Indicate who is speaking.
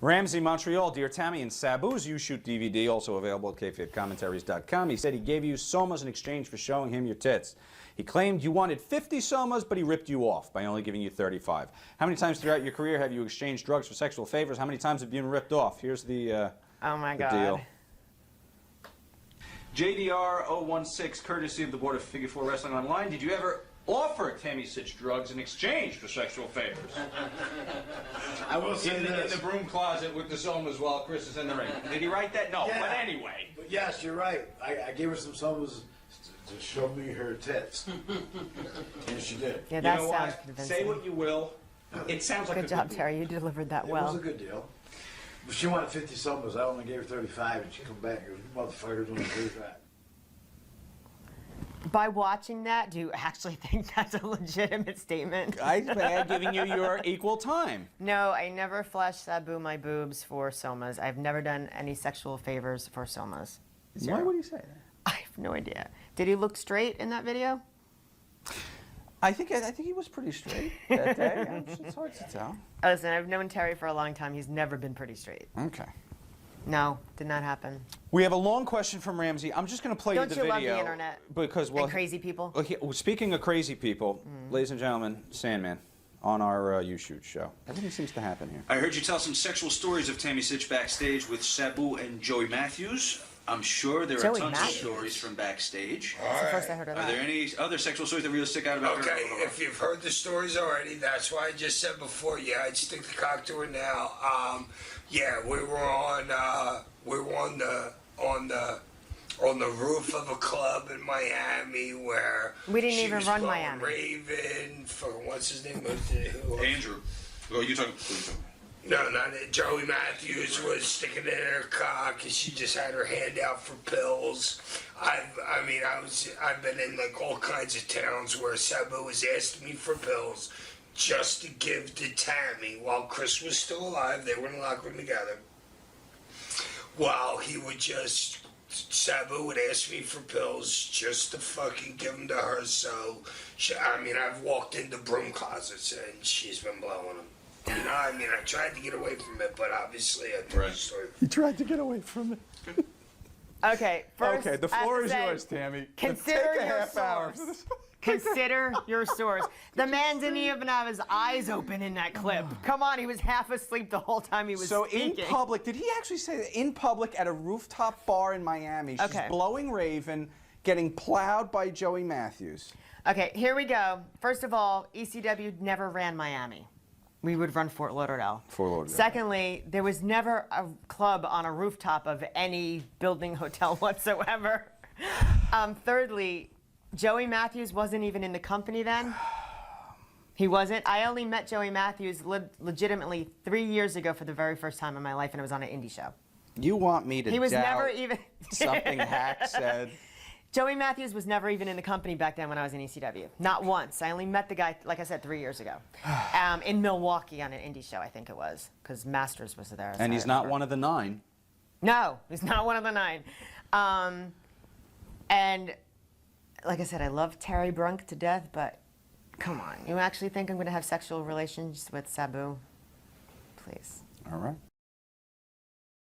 Speaker 1: Ramsey Montreal, Dear Tammy, and Sabu's You Shoot DVD, also available at kfabecommentaries.com. He said he gave you somas in exchange for showing him your tits. He claimed you wanted 50 somas, but he ripped you off by only giving you 35. How many times throughout your career have you exchanged drugs for sexual favors? How many times have you been ripped off? Here's the,
Speaker 2: oh my
Speaker 1: the
Speaker 2: God.
Speaker 1: deal. JDR016, courtesy of the Board of Figure 4 Wrestling Online. Did you ever offer Tammy Sitch drugs in exchange for sexual favors?
Speaker 3: I will say
Speaker 1: in
Speaker 3: this.
Speaker 1: the broom closet with the somas while Chris is in the ring. Did he write that? No,
Speaker 3: Yeah.
Speaker 1: but anyway.
Speaker 3: But yes, you're right. I gave her some somas to show me her tits. And she did.
Speaker 2: Yeah,
Speaker 1: You
Speaker 2: that
Speaker 1: know
Speaker 2: sounds
Speaker 1: what?
Speaker 2: convincing.
Speaker 1: Say what you will. It sounds like
Speaker 2: Good
Speaker 1: a
Speaker 2: job,
Speaker 1: deal.
Speaker 2: Terry. You delivered that
Speaker 3: It
Speaker 2: well.
Speaker 3: was a good deal. But she wanted 50 somas. I only gave her 35, and she come back and goes, "You motherfuckers only 35."
Speaker 2: By watching that, do you actually think that's a legitimate statement?
Speaker 1: I'm giving you your equal time.
Speaker 2: No, I never flashed Sabu my boobs for somas. I've never done any sexual favors for somas. Zero.
Speaker 1: Why would he say that?
Speaker 2: I have no idea. Did he look straight in that video?
Speaker 1: I think he was pretty straight that day. It's hard to tell.
Speaker 2: Listen, I've known Terry for a long time. He's never been pretty straight.
Speaker 1: Okay.
Speaker 2: No, did not happen.
Speaker 1: We have a long question from Ramsey. I'm just going to play you
Speaker 2: Don't
Speaker 1: the
Speaker 2: you
Speaker 1: video.
Speaker 2: love the internet?
Speaker 1: Because, well,
Speaker 2: And crazy people?
Speaker 1: Okay, well, speaking of crazy people, ladies and gentlemen, Sandman on our You Shoot show. Everything seems to happen here.
Speaker 4: I heard you tell some sexual stories of Tammy Sitch backstage with Sabu and Joey Matthews. I'm sure there are
Speaker 2: Joey
Speaker 4: tons
Speaker 2: Matthews?
Speaker 4: of stories from backstage.
Speaker 2: That's the first I heard of
Speaker 4: Are
Speaker 2: that.
Speaker 4: there any other sexual stories that really stick out about her?
Speaker 5: Okay, if you've heard the stories already, that's why I just said before. Yeah, I'd stick the cock to her now. Yeah, we were on the roof of a club in Miami where
Speaker 2: We didn't
Speaker 5: she
Speaker 2: even
Speaker 5: was
Speaker 2: run
Speaker 5: blowing
Speaker 2: Miami.
Speaker 5: Raven for what's his name?
Speaker 4: Andrew. Oh, you talking?
Speaker 5: No, not it. Joey Matthews was sticking in her cock, and she just had her hand out for pills. I've been in like all kinds of towns where Sabu was asking me for pills just to give to Tammy while Chris was still alive. They were in the locker room together. While he would just, Sabu would ask me for pills just to fucking give them to her. So, I've walked into broom closets and she's been blowing them. You know, I tried to get away from it, but obviously I told the story.
Speaker 1: He tried to get away from it.
Speaker 2: Okay, first,
Speaker 1: Okay, the
Speaker 2: I have
Speaker 1: floor
Speaker 2: to
Speaker 1: is
Speaker 2: say,
Speaker 1: yours, Tammy.
Speaker 2: Consider
Speaker 1: Take a
Speaker 2: your
Speaker 1: half hour.
Speaker 2: source. Consider your source. The man didn't even have his eyes open in that clip. Come on, he was half asleep the whole time he was
Speaker 1: So
Speaker 2: speaking.
Speaker 1: in public, did he actually say that in public at a rooftop bar in Miami, she's
Speaker 2: Okay.
Speaker 1: blowing Raven, getting plowed by Joey Matthews?
Speaker 2: Okay, here we go. First of all, ECW never ran Miami. We would run Fort Lauderdale.
Speaker 1: Fort Lauderdale.
Speaker 2: Secondly, there was never a club on a rooftop of any building hotel whatsoever. Thirdly, Joey Matthews wasn't even in the company then. He wasn't. I only met Joey Matthews legitimately 3 years ago for the very first time in my life, and it was on an indie show.
Speaker 1: You want me to
Speaker 2: He was
Speaker 1: doubt
Speaker 2: never even...
Speaker 1: something Hack said?
Speaker 2: Joey Matthews was never even in the company back then when I was in ECW. Not once. I only met the guy, like I said, 3 years ago. In Milwaukee on an indie show, I think it was, because Masters was there.
Speaker 1: And he's not one of the 9.
Speaker 2: No, he's not one of the 9. And like I said, I love Terry Brunk to death, but come on. You actually think I'm going to have sexual relations with Sabu? Please.
Speaker 1: All right.